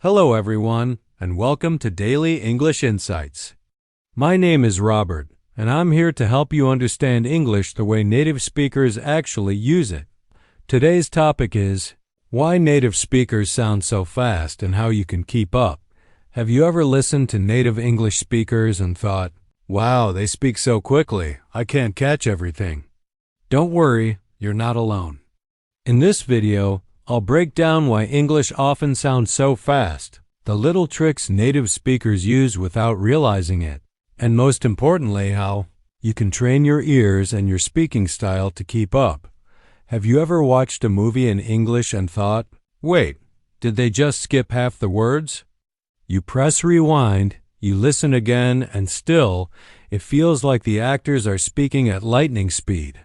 Hello everyone, and welcome to Daily English Insights. My name is Robert, and I'm here to help you understand English the way native speakers actually use it. Today's topic is why native speakers sound so fast and how you can keep up. Have you ever listened to native English speakers and thought, wow, they speak so quickly, I can't catch everything? Don't worry, you're not alone. In this video, I'll break down why English often sounds so fast, the little tricks native speakers use without realizing it, and most importantly, how you can train your ears and your speaking style to keep up. Have you ever watched a movie in English and thought, wait, did they just skip half the words? You press rewind, you listen again, and still, it feels like the actors are speaking at lightning speed.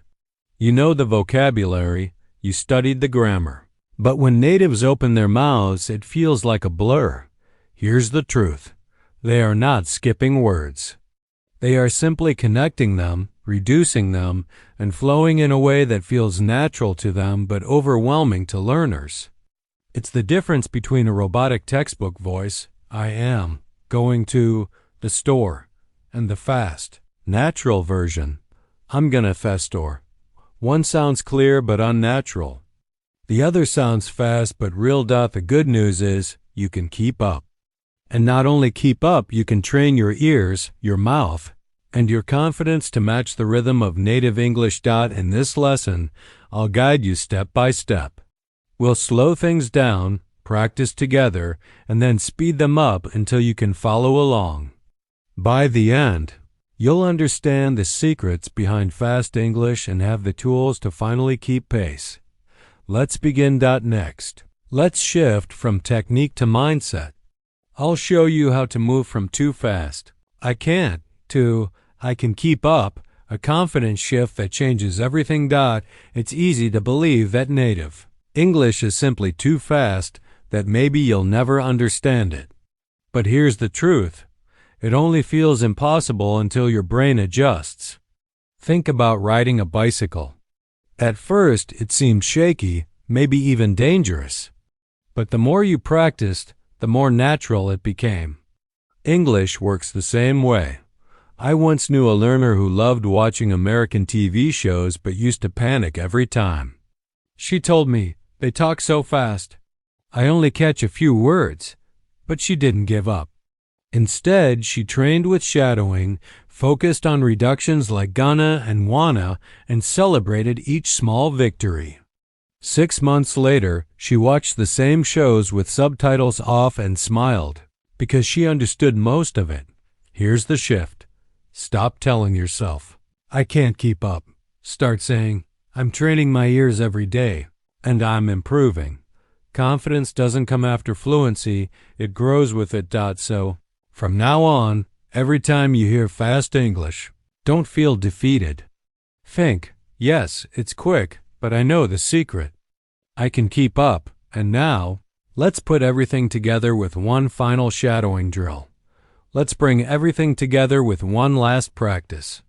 You know the vocabulary, you studied the grammar. But when natives open their mouths, it feels like a blur. Here's the truth. They are not skipping words. They are simply connecting them, reducing them, and flowing in a way that feels natural to them but overwhelming to learners. It's the difference between a robotic textbook voice, I am, going to the store, and the fast, natural version, I'm gonna festore. One sounds clear but unnatural. The other sounds fast but real. The good news is you can keep up. And not only keep up, you can train your ears, your mouth, and your confidence to match the rhythm of native English. In this lesson, I'll guide you step by step. We'll slow things down, practice together, and then speed them up until you can follow along. By the end, you'll understand the secrets behind fast English and have the tools to finally keep pace. Let's begin. Next, let's shift from technique to mindset. I'll show you how to move from too fast, I can't, to I can keep up, a confidence shift that changes everything. It's easy to believe that native English is simply too fast, that maybe you'll never understand it. But here's the truth. It only feels impossible until your brain adjusts. Think about riding a bicycle. At first, it seemed shaky, maybe even dangerous. But the more you practiced, the more natural it became. English works the same way. I once knew a learner who loved watching American TV shows but used to panic every time. She told me, they talk so fast. I only catch a few words. But she didn't give up. Instead, she trained with shadowing, focused on reductions like gonna and wanna, and celebrated each small victory. 6 months later, she watched the same shows with subtitles off and smiled, because she understood most of it. Here's the shift. Stop telling yourself, I can't keep up. Start saying, I'm training my ears every day, and I'm improving. Confidence doesn't come after fluency, it grows with it. So, from now on, every time you hear fast English, don't feel defeated. Think, yes, it's quick, but I know the secret. I can keep up, and now, let's put everything together with one final shadowing drill. Let's bring everything together with one last practice.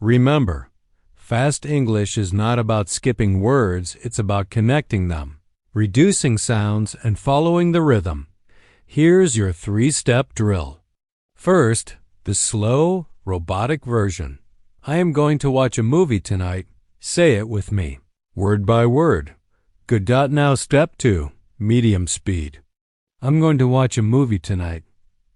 Remember, fast English is not about skipping words, it's about connecting them, reducing sounds, and following the rhythm. Here's your 3-step drill. First, the slow, robotic version. I am going to watch a movie tonight. Say it with me, word by word. Good. Now step 2, medium speed. I'm going to watch a movie tonight.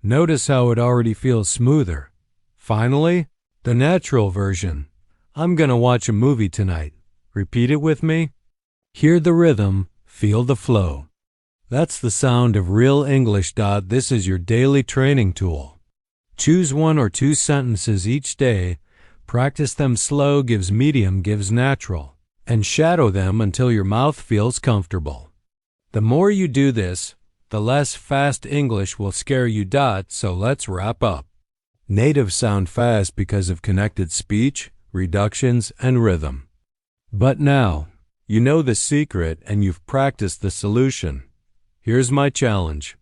Notice how it already feels smoother. Finally, the natural version. I'm going to watch a movie tonight. Repeat it with me. Hear the rhythm, feel the flow. That's the sound of real English. This is your daily training tool. Choose 1 or 2 sentences each day, practice them slow, gives medium, gives natural, and shadow them until your mouth feels comfortable. The more you do this, the less fast English will scare you. So let's wrap up. Natives sound fast because of connected speech, reductions, and rhythm. But now, you know the secret and you've practiced the solution. Here's my challenge.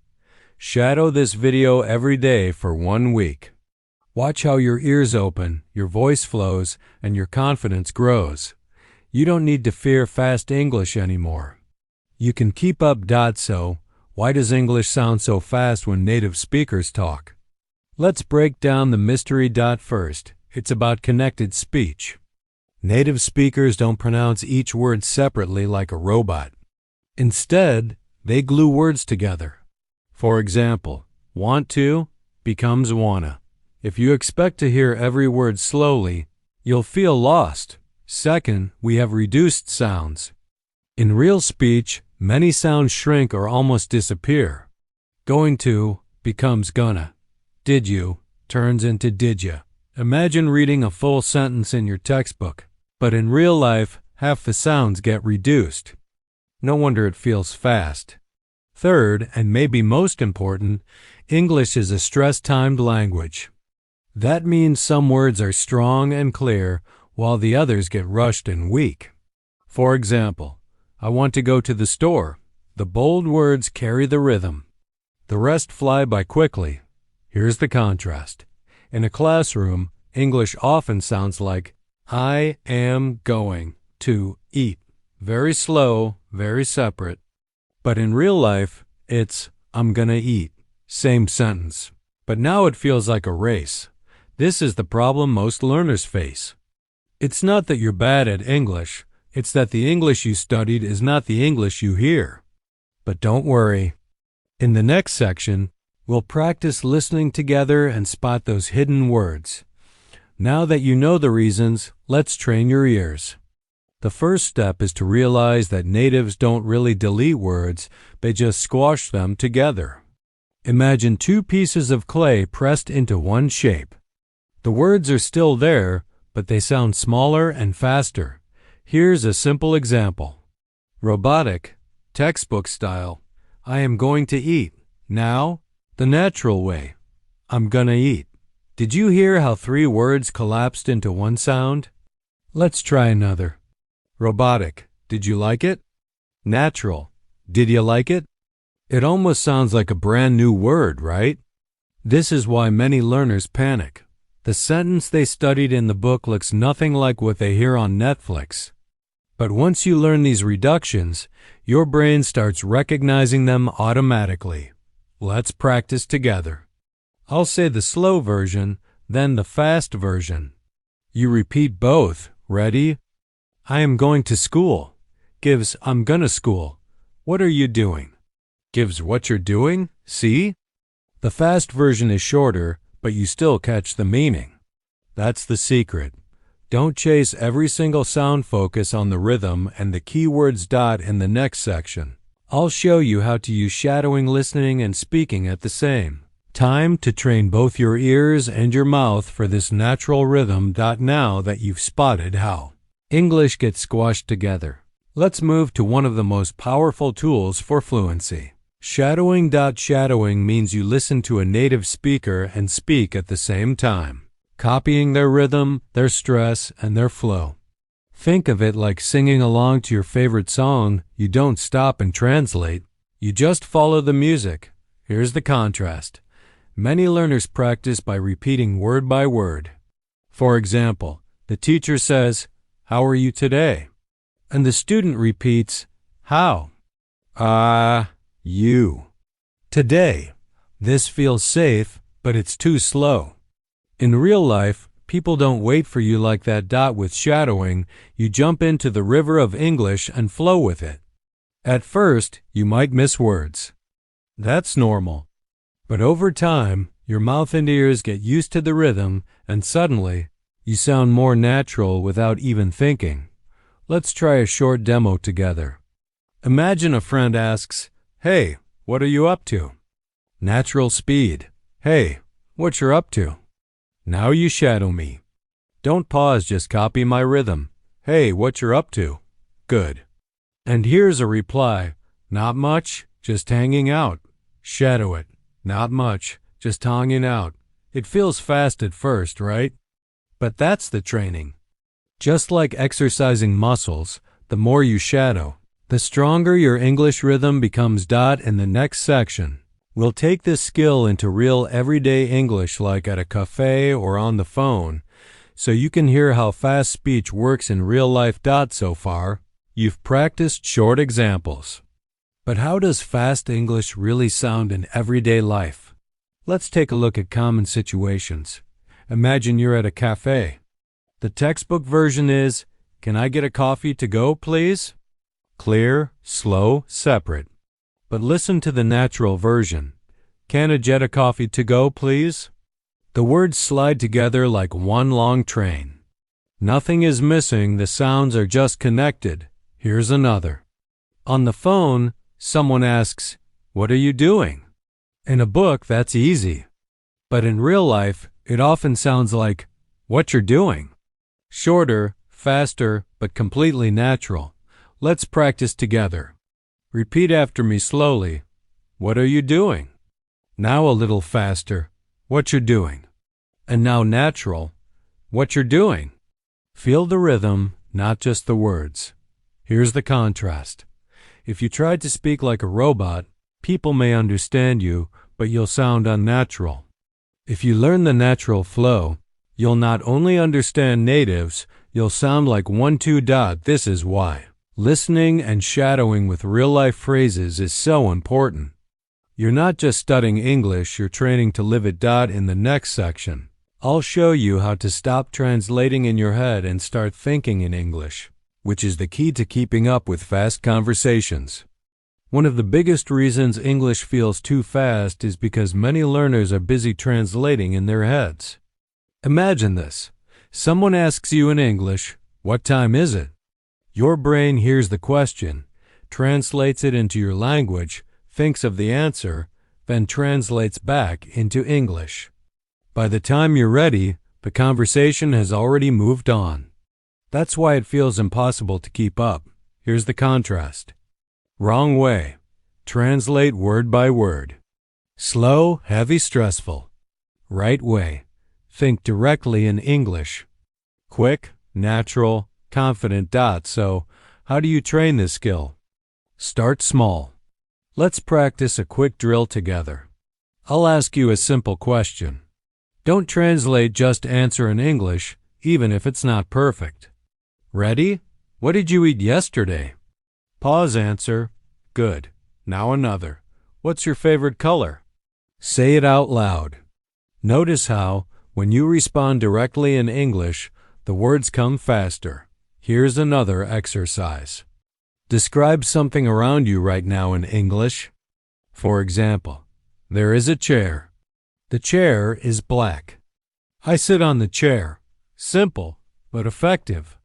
Shadow this video every day for 1 week. Watch how your ears open, your voice flows, and your confidence grows. You don't need to fear fast English anymore. You can keep up. So, Why does English sound so fast when native speakers talk? Let's break down the mystery dot first. It's about connected speech. Native speakers don't pronounce each word separately like a robot. Instead, they glue words together. For example, want to becomes wanna. If you expect to hear every word slowly, you'll feel lost. Second, we have reduced sounds. In real speech, many sounds shrink or almost disappear. Going to becomes gonna. Did you turns into did ya. Imagine reading a full sentence in your textbook, but in real life, half the sounds get reduced. No wonder it feels fast. Third, and maybe most important, English is a stress-timed language. That means some words are strong and clear, while the others get rushed and weak. For example, I want to go to the store. The bold words carry the rhythm. The rest fly by quickly. Here's the contrast. In a classroom, English often sounds like, I am going to eat. Very slow, very separate. But in real life, it's, I'm gonna eat. Same sentence. But now it feels like a race. This is the problem most learners face. It's not that you're bad at English, it's that the English you studied is not the English you hear. But don't worry. In the next section, we'll practice listening together and spot those hidden words. Now that you know the reasons, let's train your ears. The first step is to realize that natives don't really delete words, they just squash them together. Imagine two pieces of clay pressed into one shape. The words are still there, but they sound smaller and faster. Here's a simple example. Robotic, textbook style. I am going to eat. Now, the natural way. I'm gonna eat. Did you hear how three words collapsed into one sound? Let's try another. Robotic. Did you like it? Natural. Did you like it? It almost sounds like a brand new word, right? This is why many learners panic. The sentence they studied in the book looks nothing like what they hear on Netflix. But once you learn these reductions, your brain starts recognizing them automatically. Let's practice together. I'll say the slow version, then the fast version. You repeat both. Ready? I am going to school. Gives I'm gonna school. What are you doing? Gives what you're doing. See? The fast version is shorter, but you still catch the meaning. That's the secret. Don't chase every single sound, focus on the rhythm and the keywords dot in the next section. I'll show you how to use shadowing, listening, and speaking at the same time to train both your ears and your mouth for this natural rhythm. Now that you've spotted how English gets squashed together, let's move to one of the most powerful tools for fluency. Shadowing. Shadowing means you listen to a native speaker and speak at the same time, copying their rhythm, their stress, and their flow. Think of it like singing along to your favorite song. You don't stop and translate. You just follow the music. Here's the contrast. Many learners practice by repeating word by word. For example, the teacher says, "How are you today?" And the student repeats, "How?" You. Today. This feels safe, but it's too slow. In real life, people don't wait for you like that. With shadowing, you jump into the river of English and flow with it. At first, you might miss words. That's normal. But over time, your mouth and ears get used to the rhythm, and suddenly, you sound more natural without even thinking. Let's try a short demo together. Imagine a friend asks, "Hey, what are you up to?" Natural speed. "Hey, what you're up to?" Now you shadow me. Don't pause, just copy my rhythm. "Hey, what you're up to?" Good. And here's a reply. "Not much, just hanging out." Shadow it. "Not much, just hanging out." It feels fast at first, right? But that's the training. Just like exercising muscles, the more you shadow, the stronger your English rhythm becomes. In the next section, we'll take this skill into real everyday English like at a cafe or on the phone, so you can hear how fast speech works in real life. So far, you've practiced short examples. But how does fast English really sound in everyday life? Let's take a look at common situations. Imagine you're at a cafe. The textbook version is, "Can I get a coffee to go, please?" Clear, slow, separate. But listen to the natural version. "Can I get a coffee to go, please?" The words slide together like one long train. Nothing is missing, the sounds are just connected. Here's another. On the phone, someone asks, "What are you doing?" In a book, that's easy. But in real life, it often sounds like, "What you're doing?" Shorter, faster, but completely natural. Let's practice together. Repeat after me slowly. "What are you doing?" Now a little faster. "What you're doing?" And now natural. "What you're doing?" Feel the rhythm, not just the words. Here's the contrast. If you tried to speak like a robot, people may understand you, but you'll sound unnatural. If you learn the natural flow, you'll not only understand natives, you'll sound like 1-2 dot. This is why listening and shadowing with real-life phrases is so important. You're not just studying English, you're training to live it. In the next section, I'll show you how to stop translating in your head and start thinking in English, which is the key to keeping up with fast conversations. One of the biggest reasons English feels too fast is because many learners are busy translating in their heads. Imagine this. Someone asks you in English, "What time is it?" Your brain hears the question, translates it into your language, thinks of the answer, then translates back into English. By the time you're ready, the conversation has already moved on. That's why it feels impossible to keep up. Here's the contrast. Wrong way. Translate word by word. Slow, heavy, stressful. Right way. Think directly in English. Quick, natural, confident. So, how do you train this skill? Start small. Let's practice a quick drill together. I'll ask you a simple question. Don't translate, just answer in English, even if it's not perfect. Ready? What did you eat yesterday? Pause, answer. Good. Now another. What's your favorite color? Say it out loud. Notice how, when you respond directly in English, the words come faster. Here's another exercise. Describe something around you right now in English. For example, there is a chair. The chair is black. I sit on the chair. Simple, but effective.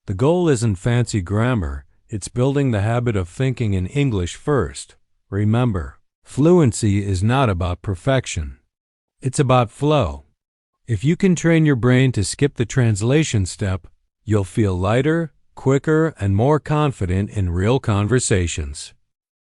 The goal isn't fancy grammar, it's building the habit of thinking in English first. Remember, fluency is not about perfection. It's about flow. If you can train your brain to skip the translation step, you'll feel lighter, quicker, and more confident in real conversations.